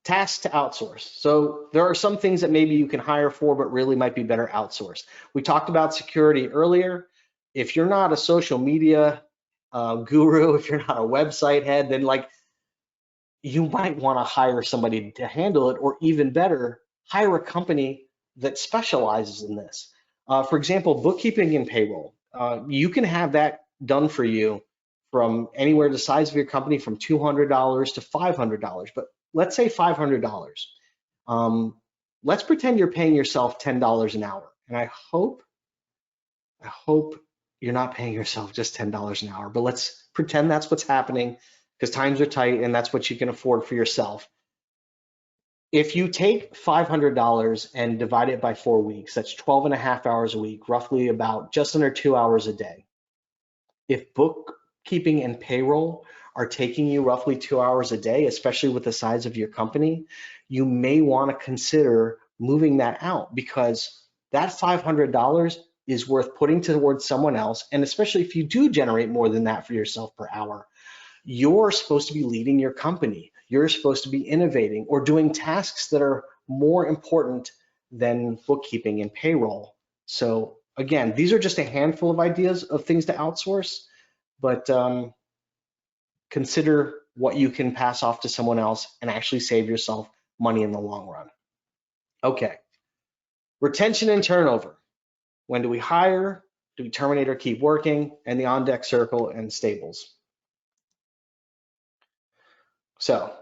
tasks to outsource. So there are some things that maybe you can hire for, but really might be better outsourced. We talked about security earlier. If you're not a social media guru, if you're not a website head, then like you might want to hire somebody to handle it, or even better, hire a company that specializes in this. For example, bookkeeping and payroll. You can have that done for you from anywhere the size of your company from $200 to $500, but let's say $500. Let's pretend you're paying yourself $10 an hour, and I hope you're not paying yourself just $10 an hour, but let's pretend that's what's happening because times are tight and that's what you can afford for yourself. If you take $500 and divide it by 4 weeks, that's 12.5 hours a week, roughly about just under 2 hours a day. If bookkeeping and payroll are taking you roughly 2 hours a day, especially with the size of your company, you may want to consider moving that out, because that $500 is worth putting towards someone else. And especially if you do generate more than that for yourself per hour, you're supposed to be leading your company. You're supposed to be innovating or doing tasks that are more important than bookkeeping and payroll. So again, these are just a handful of ideas of things to outsource, but consider what you can pass off to someone else and actually save yourself money in the long run. Okay, retention and turnover. When do we hire? Do we terminate or keep working? And the on-deck circle and stables. So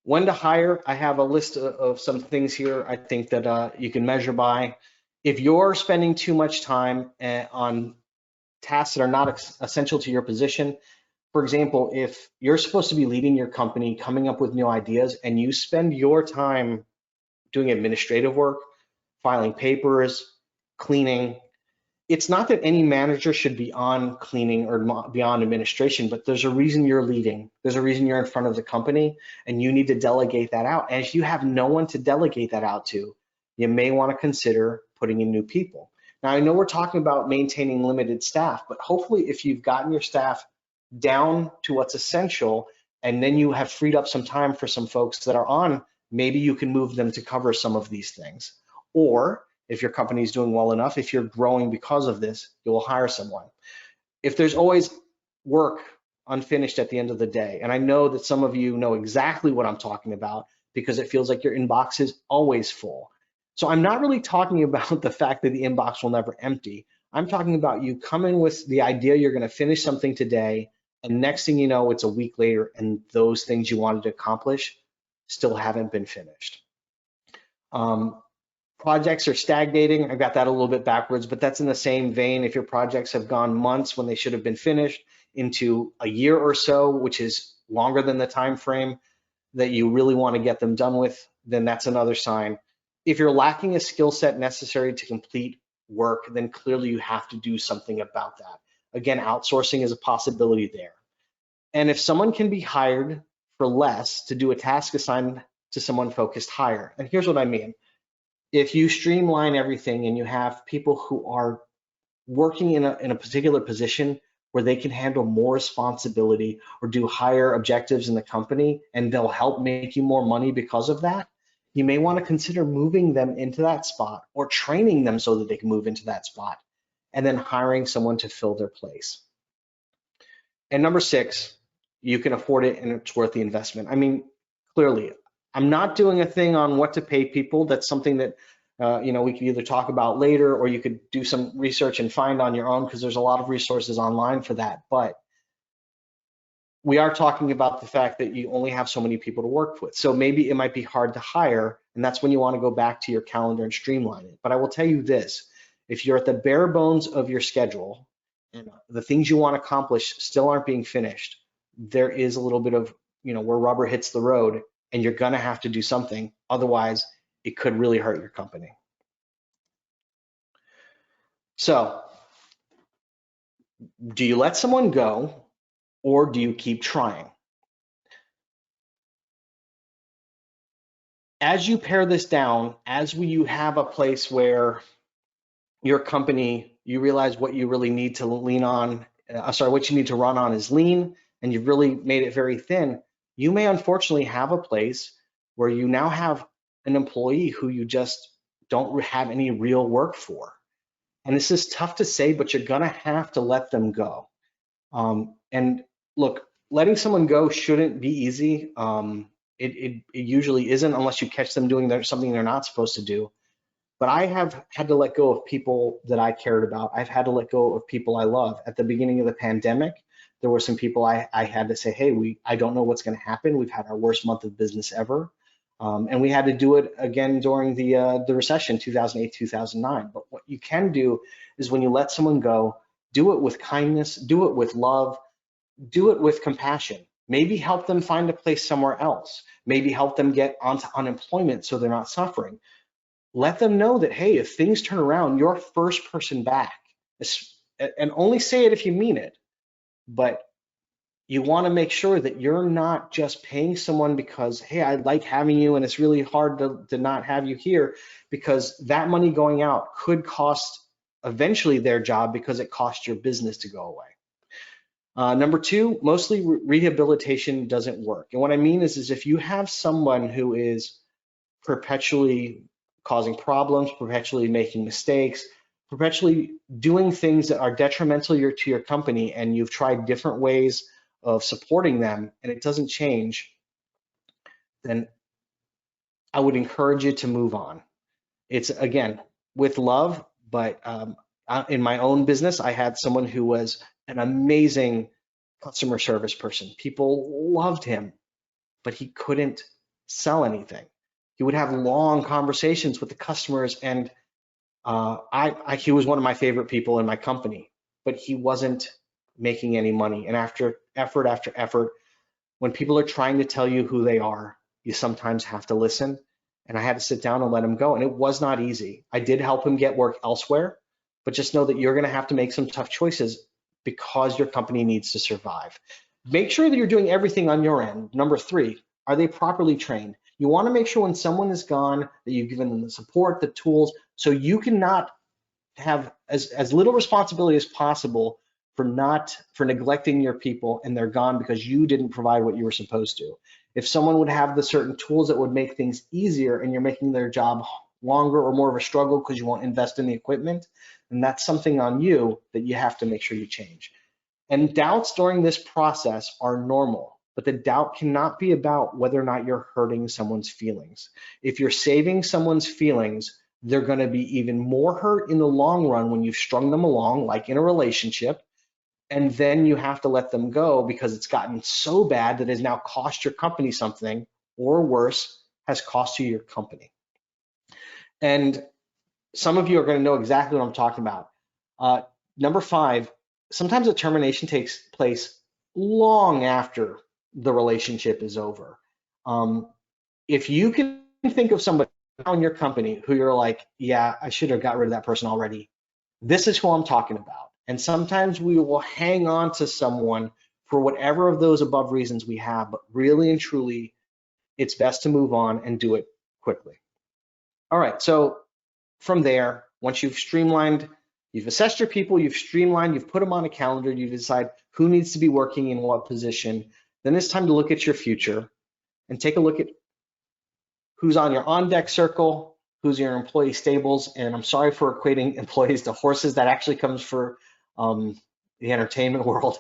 when to hire, I have a list of some things here I think that you can measure by. If you're spending too much time on tasks that are not essential to your position, for example, if you're supposed to be leading your company, coming up with new ideas, and you spend your time doing administrative work, filing papers, cleaning, it's not that any manager should be on cleaning or beyond administration, but there's a reason you're leading. There's a reason you're in front of the company, and you need to delegate that out. And if you have no one to delegate that out to, you may want to consider putting in new people. Now, I know we're talking about maintaining limited staff, but hopefully if you've gotten your staff down to what's essential, and then you have freed up some time for some folks that are on, maybe you can move them to cover some of these things. Or if your company is doing well enough, if you're growing because of this, you will hire someone. If there's always work unfinished at the end of the day, and I know that some of you know exactly what I'm talking about because it feels like your inbox is always full. So I'm not really talking about the fact that the inbox will never empty. I'm talking about you coming with the idea you're going to finish something today, and next thing you know, it's a week later, and those things you wanted to accomplish still haven't been finished. Projects are stagnating. I got that a little bit backwards, but that's in the same vein. If your projects have gone months when they should have been finished into a year or so, which is longer than the time frame that you really want to get them done with, then that's another sign. If you're lacking a skill set necessary to complete work, then clearly you have to do something about that. Again, outsourcing is a possibility there. And if someone can be hired for less to do a task assigned to someone focused, hire. And here's what I mean. If you streamline everything and you have people who are working in a particular position where they can handle more responsibility or do higher objectives in the company, and they'll help make you more money because of that, you may want to consider moving them into that spot or training them so that they can move into that spot, and then hiring someone to fill their place. And number 6, you can afford it and it's worth the investment. I mean, clearly, I'm not doing a thing on what to pay people. That's something that we could either talk about later, or you could do some research and find on your own, because there's a lot of resources online for that. But we are talking about the fact that you only have so many people to work with. So maybe it might be hard to hire, and that's when you want to go back to your calendar and streamline it. But I will tell you this, if you're at the bare bones of your schedule and the things you want to accomplish still aren't being finished, there is a little bit of, where rubber hits the road, and you're going to have to do something. Otherwise, it could really hurt your company. So, do you let someone go, or do you keep trying? As you pare this down, as you have a place where your company, you realize what you really need to lean on, what you need to run on is lean, and you've really made it very thin, you may unfortunately have a place where you now have an employee who you just don't have any real work for. And this is tough to say, but you're gonna have to let them go. And look, letting someone go shouldn't be easy. It usually isn't, unless you catch them doing something they're not supposed to do. But I have had to let go of people that I cared about. I've had to let go of people I love. At the beginning of the pandemic, there were some people I had to say, hey, I don't know what's going to happen. We've had our worst month of business ever. And we had to do it again during the recession, 2008, 2009. But what you can do is, when you let someone go, do it with kindness, do it with love, do it with compassion. Maybe help them find a place somewhere else. Maybe help them get onto unemployment so they're not suffering. Let them know that, hey, if things turn around, you're first person back. And only say it if you mean it. But you want to make sure that you're not just paying someone because, hey, I like having you and it's really hard to not have you here, because that money going out could cost eventually their job, because it costs your business to go away. Number 2, mostly rehabilitation doesn't work. And what I mean is if you have someone who is perpetually causing problems, perpetually making mistakes, perpetually doing things that are detrimental to your company, and you've tried different ways of supporting them and it doesn't change, then I would encourage you to move on. It's, again, with love, but in my own business, I had someone who was an amazing customer service person. People loved him, but he couldn't sell anything. He would have long conversations with the customers, and he was one of my favorite people in my company, but he wasn't making any money. And after effort after effort, when people are trying to tell you who they are, you sometimes have to listen. And I had to sit down and let him go. And it was not easy. I did help him get work elsewhere, but just know that you're going to have to make some tough choices, because your company needs to survive. Make sure that you're doing everything on your end. Number 3, are they properly trained? You want to make sure when someone is gone that you've given them the support, the tools, so you cannot have as little responsibility as possible for neglecting your people and they're gone because you didn't provide what you were supposed to. If someone would have the certain tools that would make things easier and you're making their job longer or more of a struggle because you won't invest in the equipment, then that's something on you that you have to make sure you change. And doubts during this process are normal, but the doubt cannot be about whether or not you're hurting someone's feelings. If you're saving someone's feelings, they're going to be even more hurt in the long run when you've strung them along, like in a relationship, and then you have to let them go because it's gotten so bad that it has now cost your company something, or worse, has cost you your company. And some of you are going to know exactly what I'm talking about. Number 5, sometimes a termination takes place long after the relationship is over. If you can think of somebody in your company who you're like, yeah, I should have got rid of that person already, this is who I'm talking about. And sometimes we will hang on to someone for whatever of those above reasons we have, but really and truly, it's best to move on and do it quickly. All right, so from there, once you've streamlined, you've assessed your people, you've streamlined, you've put them on a calendar, you decide who needs to be working in what position, then it's time to look at your future and take a look at who's on your on-deck circle, who's your employee stables. And I'm sorry for equating employees to horses. That actually comes for the entertainment world.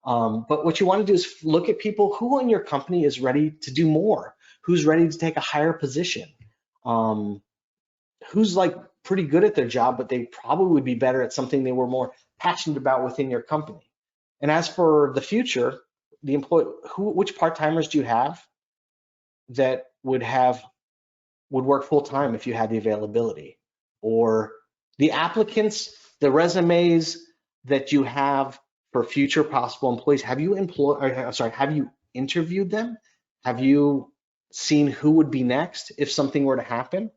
But what you want to do is look at people who in your company is ready to do more, who's ready to take a higher position, who's like pretty good at their job, but they probably would be better at something they were more passionate about within your company. And as for the future, the employee, which part-timers do you have that would work full-time if you had the availability? Or the applicants, the resumes that you have for future possible employees, have you interviewed them? Have you seen who would be next if something were to happen?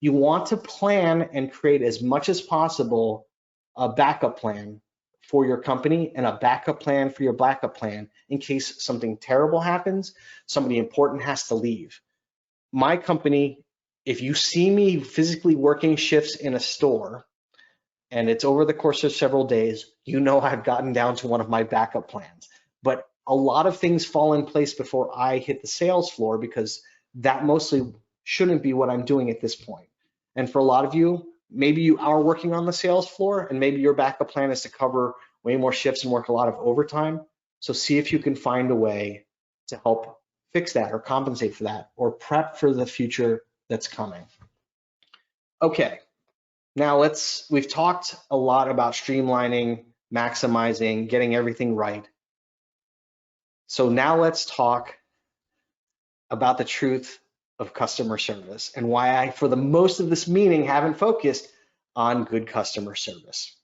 You want to plan and create as much as possible a backup plan for your company and a backup plan for your backup plan in case something terrible happens, somebody important has to leave. My company, if you see me physically working shifts in a store and it's over the course of several days, you know I've gotten down to one of my backup plans. But a lot of things fall in place before I hit the sales floor because that mostly shouldn't be what I'm doing at this point. And for a lot of you, maybe you are working on the sales floor and maybe your backup plan is to cover way more shifts and work a lot of overtime. So see if you can find a way to help fix that or compensate for that or prep for the future that's coming. Okay, now we've talked a lot about streamlining, maximizing, getting everything right. So now let's talk about the truth of customer service and why I, for the most of this meeting, haven't focused on good customer service.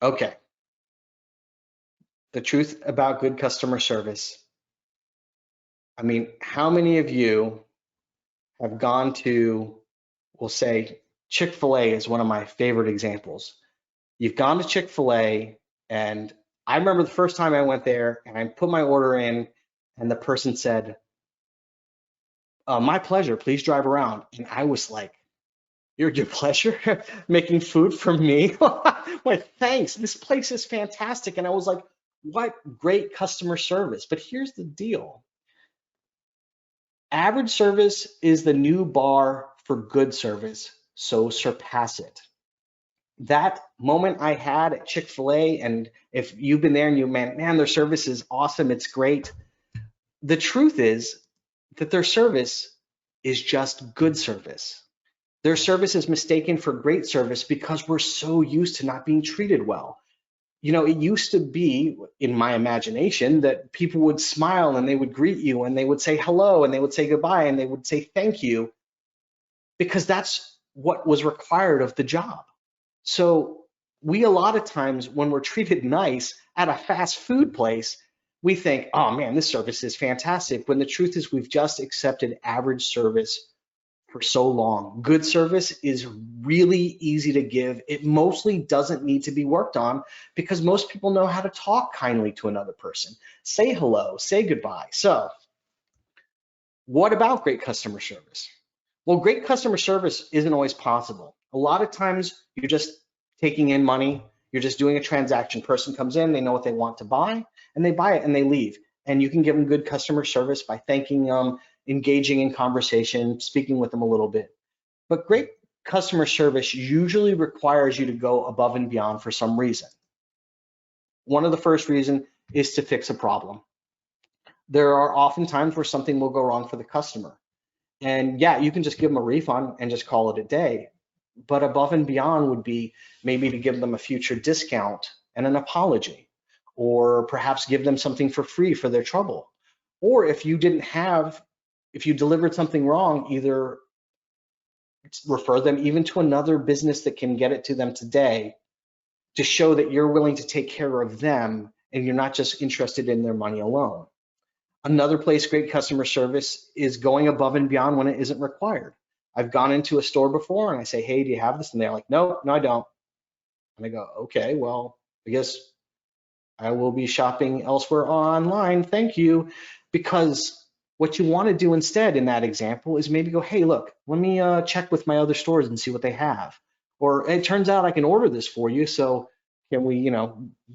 Okay. The truth about good customer service. I mean, how many of you have gone to, we'll say, Chick-fil-A is one of my favorite examples. You've gone to Chick-fil-A, and I remember the first time I went there and I put my order in and the person said, my pleasure, please drive around. And I was like, your pleasure? Making food for me? Like, thanks, this place is fantastic. And I was like, what great customer service. But here's the deal. Average service is the new bar for good service, so surpass it. That moment I had at Chick-fil-A, and if you've been there and you, man, their service is awesome, it's great. The truth is that their service is just good service. Their service is mistaken for great service because we're so used to not being treated well. You know, it used to be, in my imagination, that people would smile and they would greet you and they would say hello and they would say goodbye and they would say thank you because that's what was required of the job. So we, a lot of times when we're treated nice at a fast food place, we think, oh man, this service is fantastic. When the truth is we've just accepted average service for so long. Good service is really easy to give. It mostly doesn't need to be worked on because most people know how to talk kindly to another person. Say hello, say goodbye. So what about great customer service? Well, great customer service isn't always possible. A lot of times you're just taking in money, you're just doing a transaction. Person comes in, they know what they want to buy, and they buy it and they leave. And you can give them good customer service by thanking them, engaging in conversation, speaking with them a little bit. But great customer service usually requires you to go above and beyond for some reason. One of the first reasons is to fix a problem. There are often times where something will go wrong for the customer. And yeah, you can just give them a refund and just call it a day. But above and beyond would be maybe to give them a future discount and an apology, or perhaps give them something for free for their trouble. Or if you delivered something wrong, either refer them even to another business that can get it to them today to show that you're willing to take care of them and you're not just interested in their money alone. Another place great customer service is going above and beyond when it isn't required. I've gone into a store before and I say, hey, do you have this? And they're like, no, I don't. And I go, okay, well, I guess I will be shopping elsewhere online. Thank you. Because what you want to do instead in that example is maybe go, hey, look, let me check with my other stores and see what they have. Or it turns out I can order this for you. So can we,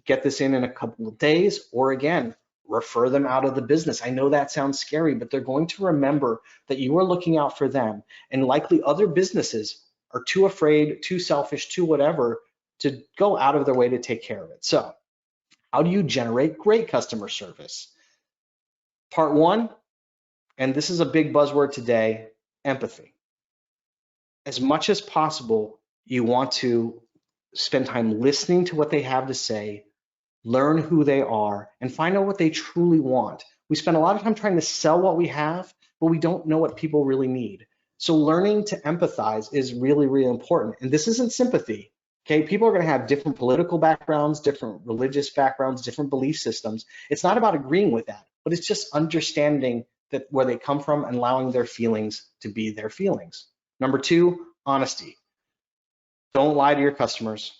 get this in a couple of days? Or again, refer them out of the business. I know that sounds scary, but they're going to remember that you are looking out for them. And likely other businesses are too afraid, too selfish, too whatever to go out of their way to take care of it. So how do you generate great customer service? Part one, and this is a big buzzword today, empathy. As much as possible, you want to spend time listening to what they have to say, learn who they are, and find out what they truly want. We spend a lot of time trying to sell what we have, but we don't know what people really need. So learning to empathize is really, really important. And this isn't sympathy, okay? People are gonna have different political backgrounds, different religious backgrounds, different belief systems. It's not about agreeing with that, but it's just understanding that where they come from and allowing their feelings to be their feelings. Number two, honesty. Don't lie to your customers.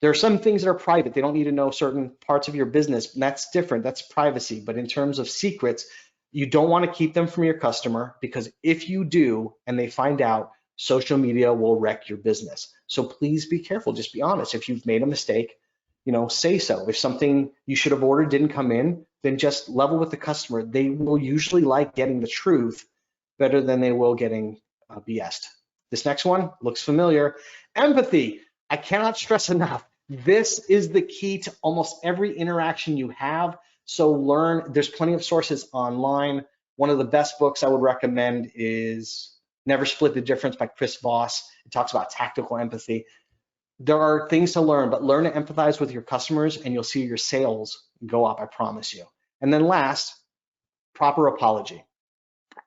There are some things that are private. They don't need to know certain parts of your business. That's different. That's privacy. But in terms of secrets, you don't want to keep them from your customer, because if you do and they find out, social media will wreck your business. So please be careful. Just be honest. If you've made a mistake, say so. If something you should have ordered didn't come in, then just level with the customer. They will usually like getting the truth better than they will getting BS'd. This next one looks familiar. Empathy. I cannot stress enough. This is the key to almost every interaction you have. So learn, there's plenty of sources online. One of the best books I would recommend is Never Split the Difference by Chris Voss. It talks about tactical empathy. There are things to learn, but learn to empathize with your customers and you'll see your sales go up, I promise you. And then last, proper apology.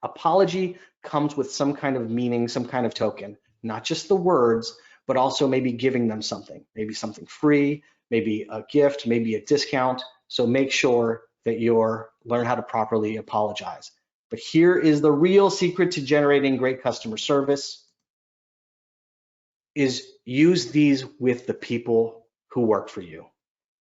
Apology comes with some kind of meaning, some kind of token, not just the words, but also maybe giving them something, maybe something free, maybe a gift, maybe a discount. So make sure that you're learn how to properly apologize. But here is the real secret to generating great customer service is use these with the people who work for you.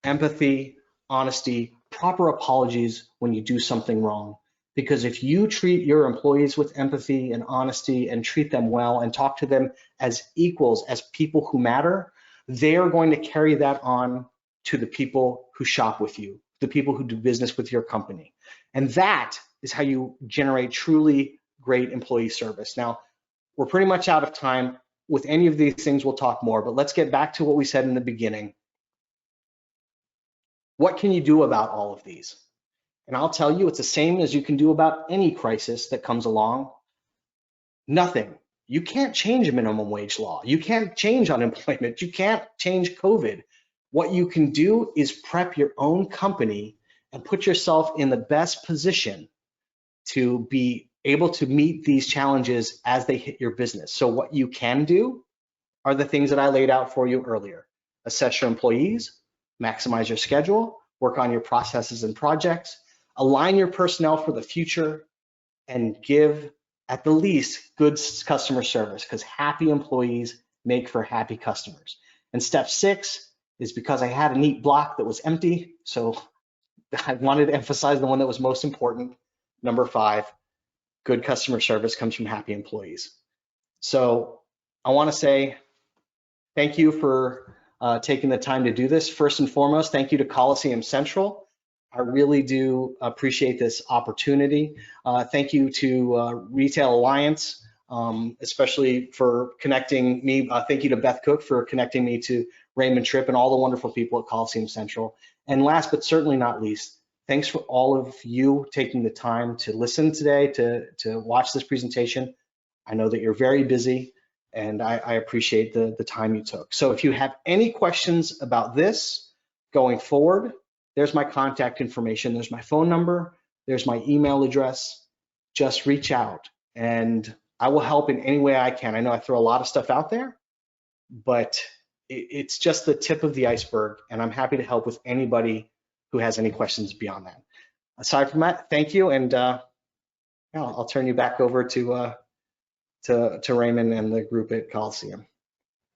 Empathy, honesty, proper apologies when you do something wrong. Because if you treat your employees with empathy and honesty and treat them well and talk to them as equals, as people who matter, they are going to carry that on to the people who shop with you, the people who do business with your company. And that is how you generate truly great employee service. Now, we're pretty much out of time. With any of these things, we'll talk more, but let's get back to what we said in the beginning. What can you do about all of these? And I'll tell you, it's the same as you can do about any crisis that comes along. Nothing. You can't change minimum wage law. You can't change unemployment. You can't change COVID. What you can do is prep your own company and put yourself in the best position to be able to meet these challenges as they hit your business. So what you can do are the things that I laid out for you earlier. Assess your employees, maximize your schedule, work on your processes and projects, align your personnel for the future, and give at the least good customer service, because happy employees make for happy customers. And step 6 is because I had a neat block that was empty, so I wanted to emphasize the one that was most important. Number 5, good customer service comes from happy employees. So I want to say thank you for taking the time to do this. First and foremost, thank you to Coliseum Central. I really do appreciate this opportunity. Thank you to Retail Alliance, especially for connecting me. Thank you to Beth Cook for connecting me to Raymond Tripp and all the wonderful people at Coliseum Central. And last but certainly not least, thanks for all of you taking the time to listen today, to watch this presentation. I know that you're very busy, and I appreciate the time you took. So if you have any questions about this going forward, there's my contact information. There's my phone number. There's my email address. Just reach out and I will help in any way I can. I know I throw a lot of stuff out there, but it's just the tip of the iceberg, and I'm happy to help with anybody who has any questions beyond that. Aside from that, thank you, and I'll turn you back over to Raymond and the group at Coliseum.